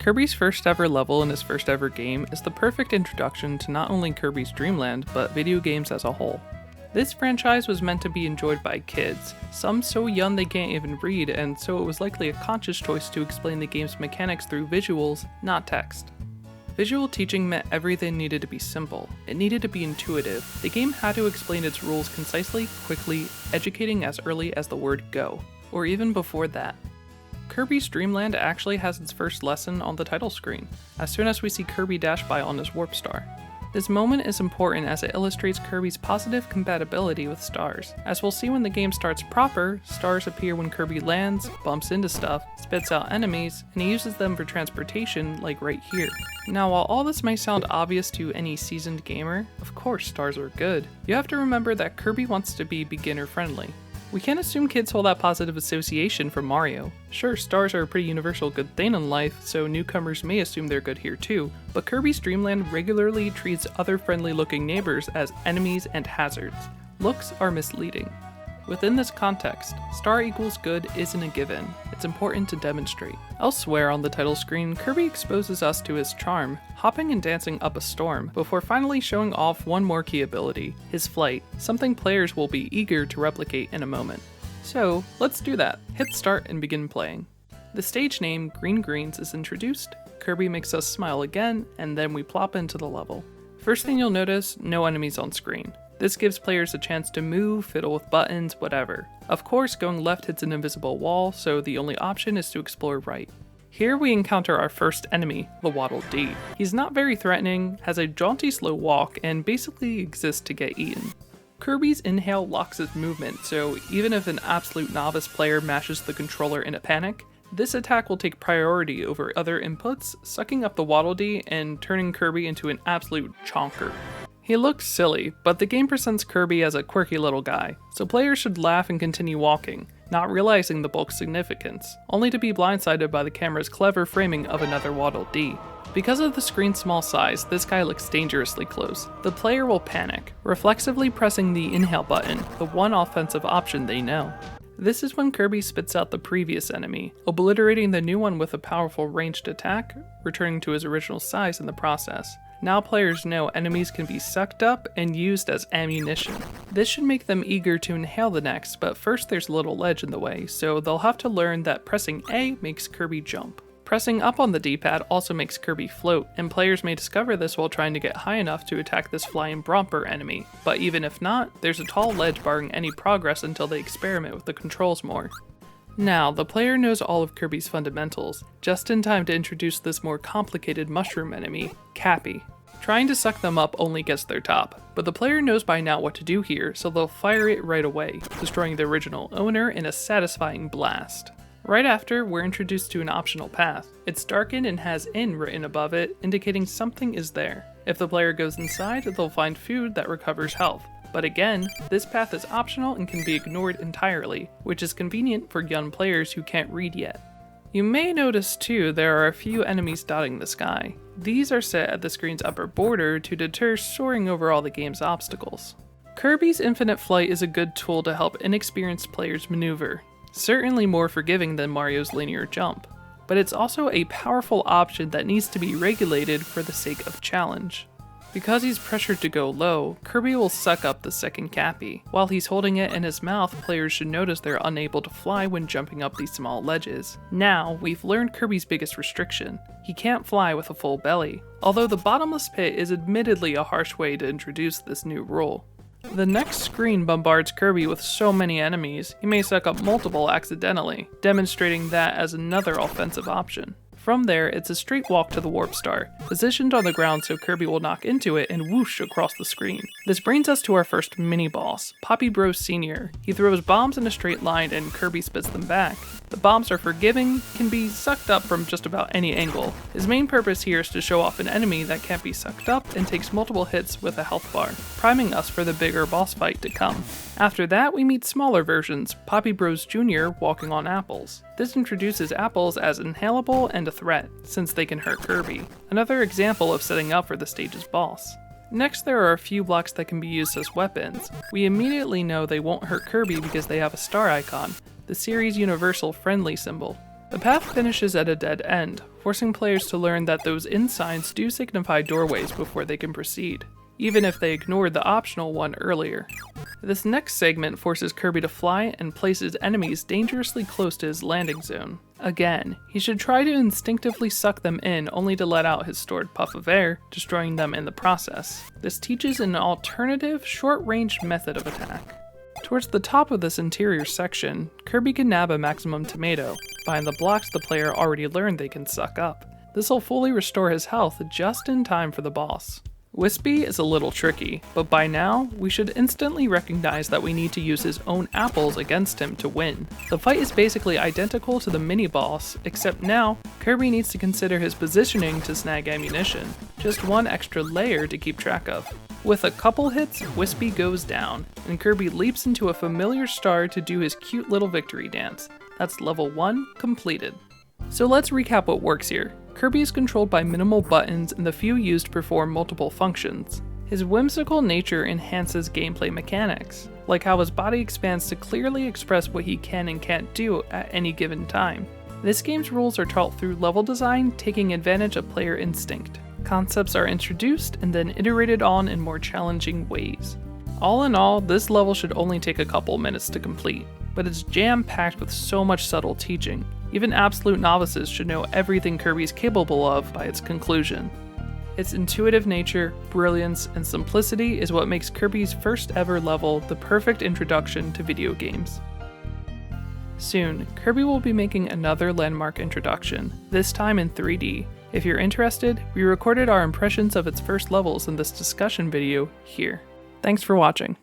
Kirby's first ever level in his first ever game is the perfect introduction to not only Kirby's Dream Land, but video games as a whole. This franchise was meant to be enjoyed by kids, some so young they can't even read, and so it was likely a conscious choice to explain the game's mechanics through visuals, not text. Visual teaching meant everything needed to be simple. It needed to be intuitive. The game had to explain its rules concisely, quickly, educating as early as the word go, or even before that. Kirby's Dream Land actually has its first lesson on the title screen, as soon as we see Kirby dash by on his warp star. This moment is important as it illustrates Kirby's positive compatibility with stars. As we'll see when the game starts proper, stars appear when Kirby lands, bumps into stuff, spits out enemies, and he uses them for transportation like right here. Now while all this may sound obvious to any seasoned gamer, of course stars are good, you have to remember that Kirby wants to be beginner friendly. We can't assume kids hold that positive association from Mario. Sure, stars are a pretty universal good thing in life, so newcomers may assume they're good here too, but Kirby's Dream Land regularly treats other friendly looking neighbors as enemies and hazards. Looks are misleading. Within this context, star equals good isn't a given. It's important to demonstrate. Elsewhere on the title screen, Kirby exposes us to his charm, hopping and dancing up a storm, before finally showing off one more key ability, his flight, something players will be eager to replicate in a moment. So, let's do that. Hit start and begin playing. The stage name, Green Greens, is introduced, Kirby makes us smile again, and then we plop into the level. First thing you'll notice, no enemies on screen. This gives players a chance to move, fiddle with buttons, whatever. Of course, going left hits an invisible wall, so the only option is to explore right. Here we encounter our first enemy, the Waddle Dee. He's not very threatening, has a jaunty slow walk, and basically exists to get eaten. Kirby's inhale locks his movement, so even if an absolute novice player mashes the controller in a panic, this attack will take priority over other inputs, sucking up the Waddle Dee and turning Kirby into an absolute chonker. He looks silly, but the game presents Kirby as a quirky little guy, so players should laugh and continue walking, not realizing the bulk's significance, only to be blindsided by the camera's clever framing of another Waddle Dee. Because of the screen's small size, this guy looks dangerously close. The player will panic, reflexively pressing the inhale button, the one offensive option they know. This is when Kirby spits out the previous enemy, obliterating the new one with a powerful ranged attack, returning to his original size in the process. Now players know enemies can be sucked up and used as ammunition. This should make them eager to inhale the next, but first there's a little ledge in the way, so they'll have to learn that pressing A makes Kirby jump. Pressing up on the D-pad also makes Kirby float, and players may discover this while trying to get high enough to attack this flying Bromper enemy, but even if not, there's a tall ledge barring any progress until they experiment with the controls more. Now, the player knows all of Kirby's fundamentals, just in time to introduce this more complicated mushroom enemy, Cappy. Trying to suck them up only gets their top, but the player knows by now what to do here, so they'll fire it right away, destroying the original owner in a satisfying blast. Right after, we're introduced to an optional path. It's darkened and has "in" written above it, indicating something is there. If the player goes inside, they'll find food that recovers health. But again, this path is optional and can be ignored entirely, which is convenient for young players who can't read yet. You may notice too there are a few enemies dotting the sky. These are set at the screen's upper border to deter soaring over all the game's obstacles. Kirby's infinite flight is a good tool to help inexperienced players maneuver, certainly more forgiving than Mario's linear jump, but it's also a powerful option that needs to be regulated for the sake of challenge. Because he's pressured to go low, Kirby will suck up the second Cappy. While he's holding it in his mouth, players should notice they're unable to fly when jumping up these small ledges. Now, we've learned Kirby's biggest restriction. He can't fly with a full belly, although the bottomless pit is admittedly a harsh way to introduce this new rule. The next screen bombards Kirby with so many enemies, he may suck up multiple accidentally, demonstrating that as another offensive option. From there, it's a straight walk to the warp star, positioned on the ground so Kirby will knock into it and whoosh across the screen. This brings us to our first mini-boss, Poppy Bros Sr. He throws bombs in a straight line and Kirby spits them back. The bombs are forgiving, can be sucked up from just about any angle. His main purpose here is to show off an enemy that can't be sucked up and takes multiple hits with a health bar, priming us for the bigger boss fight to come. After that, we meet smaller versions, Poppy Bros Jr. walking on apples. This introduces apples as inhalable and a threat, since they can hurt Kirby. Another example of setting up for the stage's boss. Next, there are a few blocks that can be used as weapons. We immediately know they won't hurt Kirby because they have a star icon, the series' universal friendly symbol. The path finishes at a dead end, forcing players to learn that those inn signs do signify doorways before they can proceed, even if they ignored the optional one earlier. This next segment forces Kirby to fly and places enemies dangerously close to his landing zone. Again, he should try to instinctively suck them in only to let out his stored puff of air, destroying them in the process. This teaches an alternative, short-range method of attack. Towards the top of this interior section, Kirby can nab a maximum tomato, behind the blocks the player already learned they can suck up. This will fully restore his health just in time for the boss. Wispy is a little tricky, but by now, we should instantly recognize that we need to use his own apples against him to win. The fight is basically identical to the mini-boss, except now, Kirby needs to consider his positioning to snag ammunition, just one extra layer to keep track of. With a couple hits, Wispy goes down, and Kirby leaps into a familiar star to do his cute little victory dance. That's level 1 completed. So let's recap what works here. Kirby is controlled by minimal buttons and the few used perform multiple functions. His whimsical nature enhances gameplay mechanics, like how his body expands to clearly express what he can and can't do at any given time. This game's rules are taught through level design, taking advantage of player instinct. Concepts are introduced and then iterated on in more challenging ways. All in all, this level should only take a couple minutes to complete, but it's jam-packed with so much subtle teaching. Even absolute novices should know everything Kirby's capable of by its conclusion. Its intuitive nature, brilliance, and simplicity is what makes Kirby's first ever level the perfect introduction to video games. Soon, Kirby will be making another landmark introduction, this time in 3D. If you're interested, we recorded our impressions of its first levels in this discussion video here. Thanks for watching.